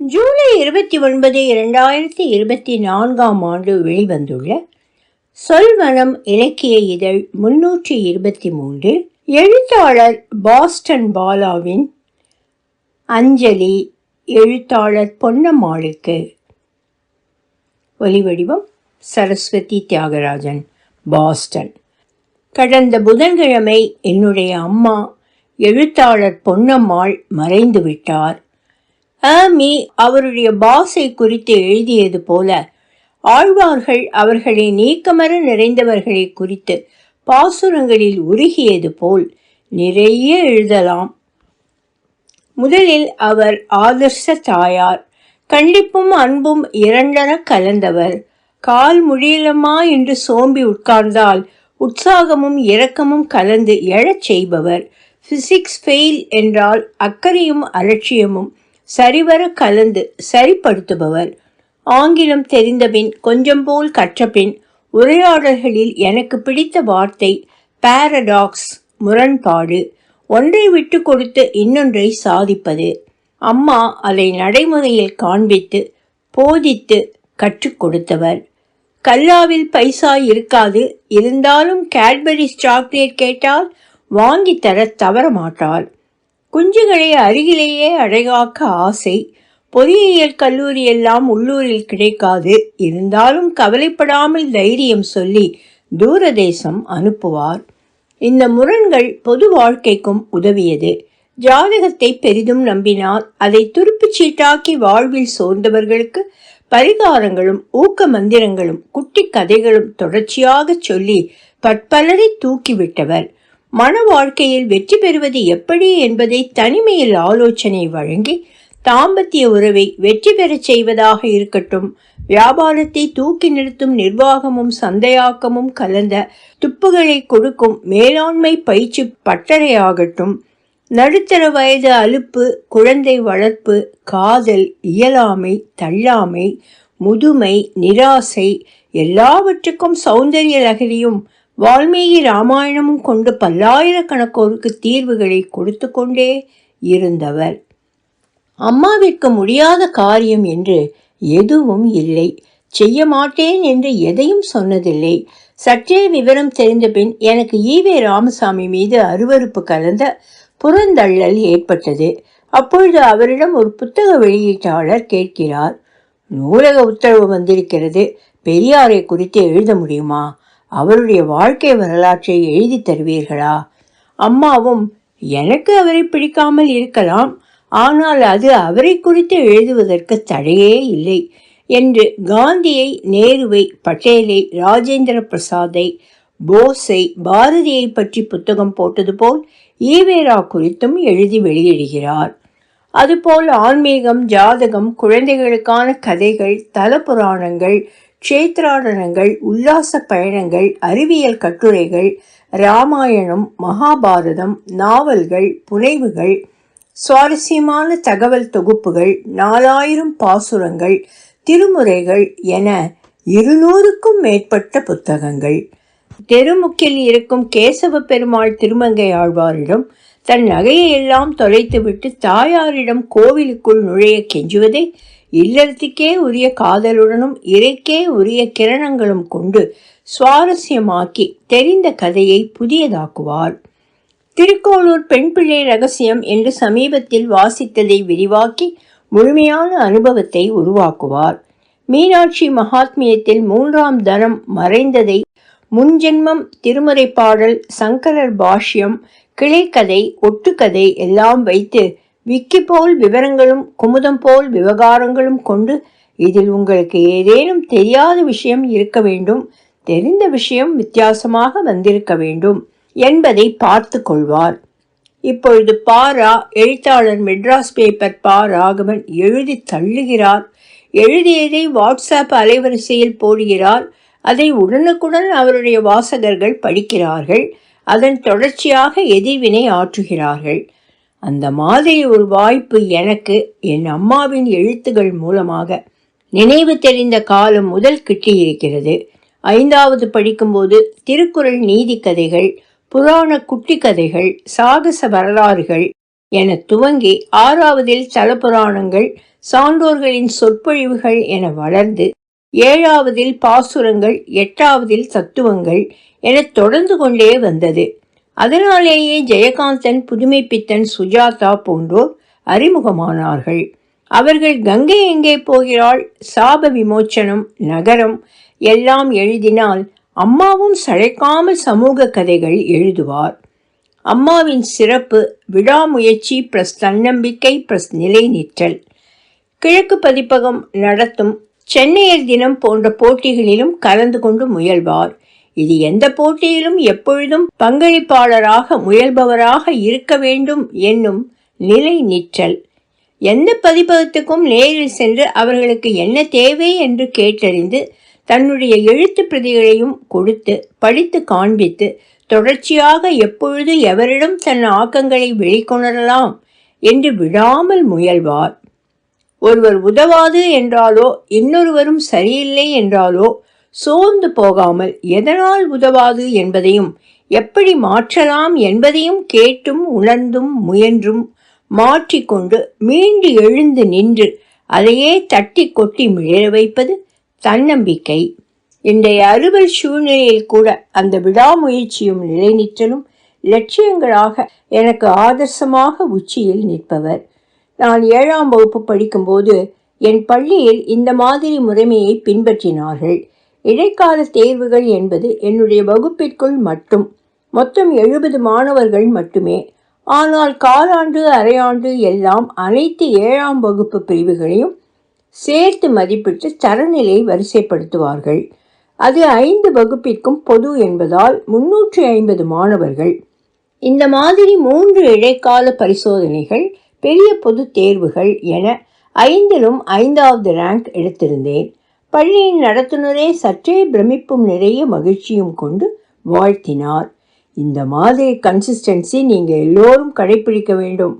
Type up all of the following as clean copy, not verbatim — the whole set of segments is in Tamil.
ஜூலை 29, 2024 வெளிவந்துள்ள சொல்வனம் இலக்கிய இதழ் 323 எழுத்தாளர் பாஸ்டன் பாலாவின் அஞ்சலி. எழுத்தாளர் பொன்னம்மாளுக்கு. ஒலிவடிவம் சரஸ்வதி தியாகராஜன், பாஸ்டன். கடந்த புதன்கிழமை என்னுடைய அம்மா எழுத்தாளர் பொன்னம்மாள் மறைந்து விட்டார். ஆமி அவருடைய பாஸை குறித்து எழுதியது போல ஆழ்வார்கள் அவர்களை நீக்கமர நிறைந்தவர்களை குறித்து பாசுரங்களில் உருகியது போல் நிறைய எழுதலாம். முதலில் அவர் ஆதர்ச தாயார், கண்டிப்பும் அன்பும் இரண்டர கலந்தவர். கால் முடியலம்மா என்று சோம்பி உட்கார்ந்தால் உற்சாகமும் இரக்கமும் கலந்து எழச் செய்பவர். பிசிக்ஸ் ஃபெயில் என்றால் அக்கறையும் அலட்சியமும் சரிவர கலந்து சரிப்படுத்துபவர். ஆங்கிலம் தெரிந்தபின் கொஞ்சம் போல் கற்றபின் உரையாடல்களில் எனக்கு பிடித்த வார்த்தை பாரடாக்ஸ், முரண்பாடு. ஒன்றை விட்டு கொடுத்து இன்னொன்றை சாதிப்பது. அம்மா அதை நடைமுறையில் காண்பித்து போதித்து கற்றுக் கொடுத்தவர். கல்லாவில் பைசா இருக்காது, இருந்தாலும் கேட்பரிஸ் சாக்லேட் கேட்டால் வாங்கி தர தவற மாட்டார். குஞ்சுகளை அருகிலேயே அடைகாக்க ஆசை. பொறியியல் கல்லூரி எல்லாம் உள்ளூரில் கிடைக்காது, இருந்தாலும் கவலைப்படாமல் தைரியம் சொல்லி தூரதேசம் அனுப்புவார். இந்த முரண்கள் பொது வாழ்க்கைக்கும் உதவியது. ஜாதகத்தை பெரிதும் நம்பினால் அதை துருப்புச் சீட்டாக்கி வாழ்வில் சோர்ந்தவர்களுக்கு பரிகாரங்களும் ஊக்க மந்திரங்களும் குட்டி கதைகளும் தொடர்ச்சியாக சொல்லி பற்பலரை தூக்கிவிட்டவர். மன வாழ்க்கையில் வெற்றி பெறுவது எப்படி என்பதை தனிமையில் ஆலோசனை வழங்கி, தாம்பத்திய உறவை வெற்றி பெறச் செய்வதாக இருக்கட்டும், வியாபாரத்தை தூக்கி நிறுத்தும் நிர்வாகமும் சந்தையாக்கமும் கலந்த துப்புகளை கொடுக்கும் மேலாண்மை பயிற்சி பட்டறையாகட்டும், நடுத்தர வயது அலுப்பு, குழந்தை வளர்ப்பு, காதல், இயலாமை, தள்ளாமை, முதுமை, நிராசை, எல்லாவற்றுக்கும் சௌந்தரிய லகரியும் வால்மீகி ராமாயணமும் கொண்டு பல்லாயிரக்கணக்கோருக்கு தீர்வுகளை கொடுத்து கொண்டே இருந்தவர். அம்மாவிற்கு முடியாத காரியம் என்று எதுவும் இல்லை, செய்ய மாட்டேன் என்று எதையும் சொன்னதில்லை. சற்றே விவரம் தெரிந்த பின் எனக்கு ஈவே ராமசாமி மீது அருவருப்பு கலந்த புறந்தள்ளல் ஏற்பட்டது. அப்பொழுது அவரிடம் ஒரு புத்தக வெளியீட்டாளர் கேட்கிறார், நூலக உத்தரவு வந்திருக்கிறது, பெரியாரை குறித்து எழுத முடியுமா? அவருடைய வாழ்க்கை வரலாற்றை எழுதி தருவீர்களா? அம்மாவும், எனக்கு அவரை பிடிக்காமல் இருக்கலாம், ஆனால் அது அவரை குறித்து எழுதுவதற்கு தடையே இல்லை என்று காந்தியை, நேருவை, பட்டேலை, ராஜேந்திர பிரசாத்தை, போஸை, பாரதியை பற்றி புத்தகம் போட்டது போல் ஈவேரா குறித்தும் எழுதி வெளியிடுகிறார். அதுபோல் ஆன்மீகம், ஜாதகம், குழந்தைகளுக்கான கதைகள், தல புராணங்கள், க்ஷேத்ராடனங்கள், உல்லாச பயணங்கள், அறிவியல் கட்டுரைகள், இராமாயணம், மகாபாரதம், நாவல்கள், புனைவுகள், சுவாரஸ்யமான தகவல் தொகுப்புகள், 4000 பாசுரங்கள், திருமுறைகள் என 200க்கும் மேற்பட்ட புத்தகங்கள். தெருமுக்கில் இருக்கும் கேசவ பெருமாள் திருமங்கை ஆழ்வாரிடம் தன் நகையை எல்லாம் தொலைத்துவிட்டு தாயாரிடம் கோவிலுக்குள் நுழைய கெஞ்சுவதை இல்லறத்துக்கே உரிய காதலுடனும் இறைக்கே உரிய கிரணங்களும் கொண்டு சுவாரஸ்யமாக்கி தெரிந்த கதையை புதியதாக்குவார். திருக்கோளூர் பெண் பிள்ளை ரகசியம் என்று சமீபத்தில் வாசித்ததை விரிவாக்கி முழுமையான அனுபவத்தை உருவாக்குவார். மீனாட்சி மகாத்மியத்தில் 3ஆம் தனம் மறைந்ததை முன்ஜென்மம், திருமுறை பாடல், சங்கரர் பாஷ்யம், கிளைக்கதை, ஒட்டுக்கதை எல்லாம் வைத்து விக்கி போல் விவரங்களும் குமுதம் போல் விவகாரங்களும் கொண்டு, இதில் உங்களுக்கு ஏதேனும் தெரியாத விஷயம் இருக்க வேண்டும், தெரிந்த விஷயம் வித்தியாசமாக வந்திருக்க வேண்டும் என்பதை பார்த்து கொள்வார். இப்பொழுது பாரா எழுத்தாளர் மெட்ராஸ் பேப்பர் பா ராகவன் எழுதி தள்ளுகிறார். எழுதியதை வாட்ஸ்அப் அலைவரிசையில் போடுகிறார். அதை உடனுக்குடன் அவருடைய வாசகர்கள் படிக்கிறார்கள். அதன் தொடர்ச்சியாக எதிர்வினை ஆற்றுகிறார்கள். அந்த மாதிரி ஒரு வாய்ப்பு எனக்கு என் அம்மாவின் எழுத்துகள் மூலமாக நினைவு தெரிந்த காலம் முதல் கிட்டியிருக்கிறது. 5வது படிக்கும்போது திருக்குறள் நீதி கதைகள், புராண குட்டி கதைகள், சாகச வரலாறுகள், என துவங்கி 6வதில் தலபுராணங்கள், சான்றோர்களின் சொற்பொழிவுகள் என வளர்ந்து 7வதில் பாசுரங்கள், 8வதில் தத்துவங்கள் என தொடர்ந்து கொண்டே வந்தது. அதனாலேயே ஜெயகாந்தன், புதுமைப்பித்தன், சுஜாதா போன்றோர் அறிமுகமானார்கள். அவர்கள் கங்கை எங்கே போகிறாள், சாப விமோச்சனம், நகரம் எல்லாம் எழுதினால் அம்மாவும் சளைக்காமல் சமூக கதைகள் எழுதுவார். அம்மாவின் சிறப்பு விடாமுயற்சி ப்ளஸ் தன்னம்பிக்கை ப்ளஸ் நிலை நிற்றல். கிழக்கு பதிப்பகம் நடத்தும் சென்னையர் தினம் போன்ற போட்டிகளிலும் கலந்து கொண்டு முயல்வார். இது எந்த போட்டியிலும் எப்பொழுதும் பங்களிப்பாளராக முயல்பவராக இருக்க வேண்டும் என்னும் நிலை நிற்றல். எந்த பதிப்பகத்துக்கும் நேரில் சென்று அவர்களுக்கு என்ன தேவை என்று கேட்டறிந்து தன்னுடைய எழுத்து பிரதிகளையும் கொடுத்து படித்து காண்பித்து தொடர்ச்சியாக எப்பொழுது எவரிடம் தன் ஆக்கங்களை வெளிக்கொணரலாம் என்று விடாமல் முயல்வார். ஒருவர் உதவாது என்றாலோ இன்னொருவரும் சரியில்லை என்றாலோ சோர்ந்து போகாமல் எதனால் உதவாது என்பதையும் எப்படி மாற்றலாம் என்பதையும் கேட்டும் உணர்ந்தும் முயன்றும் மாற்றிக்கொண்டு மீண்டு எழுந்து நின்று அதையே தட்டி கொட்டி மிளற வைப்பது தன்னம்பிக்கை. இன்றைய அலுவல் சூழ்நிலையில் கூட அந்த விடாமுயற்சியும் நிலைநிற்றலும் லட்சியங்களாக எனக்கு ஆதர்சமாக உச்சியில் நிற்பவர். நான் 7ஆம் வகுப்பு படிக்கும்போது என் பள்ளியில் இந்த மாதிரி முறைமையை பின்பற்றினார்கள். இடைக்கால தேர்வுகள் என்பது என்னுடைய வகுப்பிற்குள் மட்டும். மொத்தம் 70 மாணவர்கள் மட்டுமே. ஆனால் காலாண்டு, அரையாண்டு எல்லாம் அனைத்து 7ஆம் வகுப்பு பிரிவுகளையும் சேர்த்து மதிப்பிட்டு தரநிலை வரிசைப்படுத்துவார்கள். அது 5 வகுப்பிற்கும் பொது என்பதால் 350 மாணவர்கள். இந்த மாதிரி 3 இடைக்கால பரிசோதனைகள், பெரிய பொது தேர்வுகள் என 5லும் 5வது ரேங்க் எடுத்திருந்தேன். பள்ளியின் நடத்துனரே சற்றே பிரமிப்பும் நிறைய மகிழ்ச்சியும் கொண்டு வாழ்த்தினார். இந்த மாதிரி கன்சிஸ்டன்சி நீங்கள் எல்லோரும் கடைபிடிக்க வேண்டும்.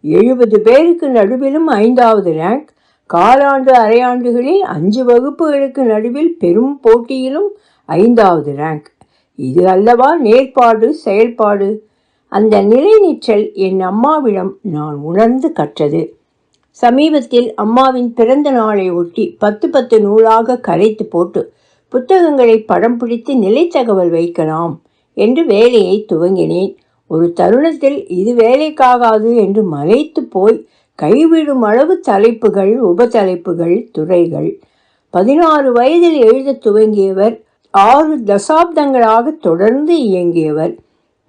70 பேருக்கு நடுவிலும் 5வது ரேங்க், காலாண்டு அரையாண்டுகளில் 5 வகுப்புகளுக்கு நடுவில் பெரும் போட்டியிலும் 5வது ரேங்க். இது அல்லவா நேர்பாடு, செயல்பாடு? அந்த நிலைநிற்றல் என் அம்மாவிடம் நான் உணர்ந்து கற்றது. சமீபத்தில் அம்மாவின் பிறந்த நாளை ஒட்டி 10 நூலாக கரைத்து போட்டு புத்தகங்களை படம் பிடித்து நிலைத்தகவல் வைக்கலாம் என்று வேலையை துவங்கினேன். ஒரு தருணத்தில் இது வேலைக்காகாது என்று மலைத்து போய் கைவிடும் அளவு தலைப்புகள், உபதலைப்புகள், துறைகள். 16 வயதில் எழுத துவங்கியவர் 6 தசாப்தங்களாக தொடர்ந்து இயங்கியவர்.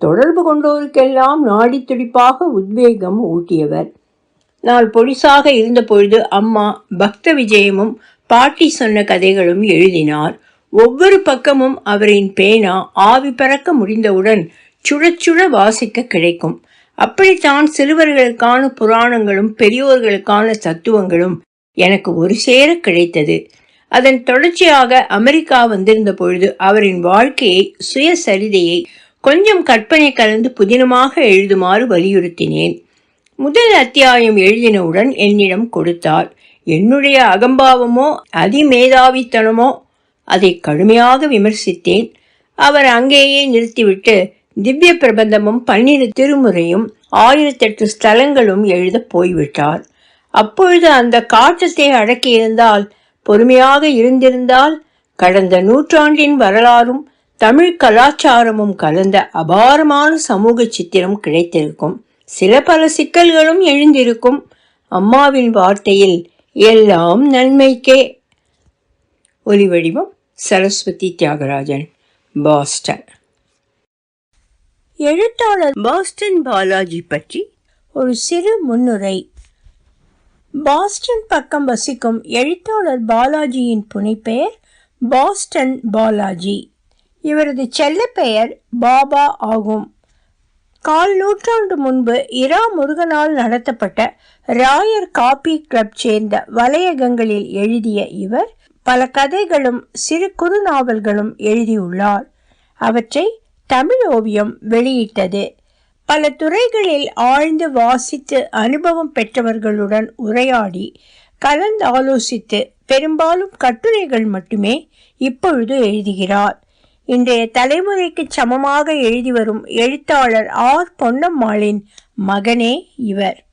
தொடர்பு கொண்டோருக்கெல்லாம் நாடி துடிப்பாக உத்வேகம் ஊட்டியவர். நான் பொடிசாக இருந்த பொழுது அம்மா பக்த விஜயமும் பாட்டி சொன்ன கதைகளும் எழுதினார். ஒவ்வொரு பக்கமும் அவரின் பேனா ஆவி பறக்க முடிந்தவுடன் சுழச்சுழ வாசிக்க கிடைக்கும். அப்படித்தான் சிறுவர்களுக்கான புராணங்களும் பெரியோர்களுக்கான தத்துவங்களும் எனக்கு ஒரு சேர கிடைத்தது. அதன் தொடர்ச்சியாக அமெரிக்கா வந்திருந்த பொழுது அவரின் வாழ்க்கையை, சுயசரிதையை கொஞ்சம் கற்பனை கலந்து புதினமாக எழுதுமாறு வலியுறுத்தினேன். முதல் அத்தியாயம் எழுதினவுடன் என்னிடம் கொடுத்தார். என்னுடைய அகம்பாவமோ அதிமேதாவித்தனமோ அதை கடுமையாக விமர்சித்தேன். அவர் அங்கேயே நிறுத்திவிட்டு திவ்ய பிரபந்தமும் 12 திருமுறையும் 1008 ஸ்தலங்களும் எழுத போய்விட்டார். அப்பொழுது அந்த காற்றத்தை அடக்கியிருந்தால், பொறுமையாக இருந்திருந்தால், கடந்த நூற்றாண்டின் வரலாறும் தமிழ் கலாச்சாரமும் கலந்த அபாரமான சமூக சித்திரம் கிடைத்திருக்கும். சில பல சிக்கல்களும் எழுந்திருக்கும். அம்மாவின் வார்த்தையில் எல்லாம் நன்மைக்கே. ஒலிவடிவம் சரஸ்வதி தியாகராஜன், பாஸ்டன். எழுத்தாளர் பாஸ்டன் பாலாஜி பற்றி ஒரு சிறு முன்னுரை. பாஸ்டன் பக்கம் வசிக்கும் எழுத்தாளர் பாலாஜியின் புனைப்பெயர் பாஸ்டன் பாலாஜி. இவரது செல்ல பெயர் பாபா ஆகும். 1/4 நூற்றாண்டு முன்பு இரா முருகனால் நடத்தப்பட்ட ராயர் காபி கிளப் சேர்ந்த வலையகங்களில் எழுதிய இவர் பல கதைகளும் சிறு குறு நாவல்களும் எழுதியுள்ளார். அவற்றை தமிழ் ஓவியம் வெளியிட்டது. பல துறைகளில் ஆழ்ந்து வாசித்து அனுபவம் பெற்றவர்களுடன் உரையாடி கலந்து ஆலோசித்து பெரும்பாலும் கட்டுரைகள் மட்டுமே இப்பொழுது எழுதுகிறார். இன்றைய தலைமுறைக்கு சமமாக எழுதி வரும் எழுத்தாளர் ஆர் பொன்னம்மாளின் மகனே இவர்.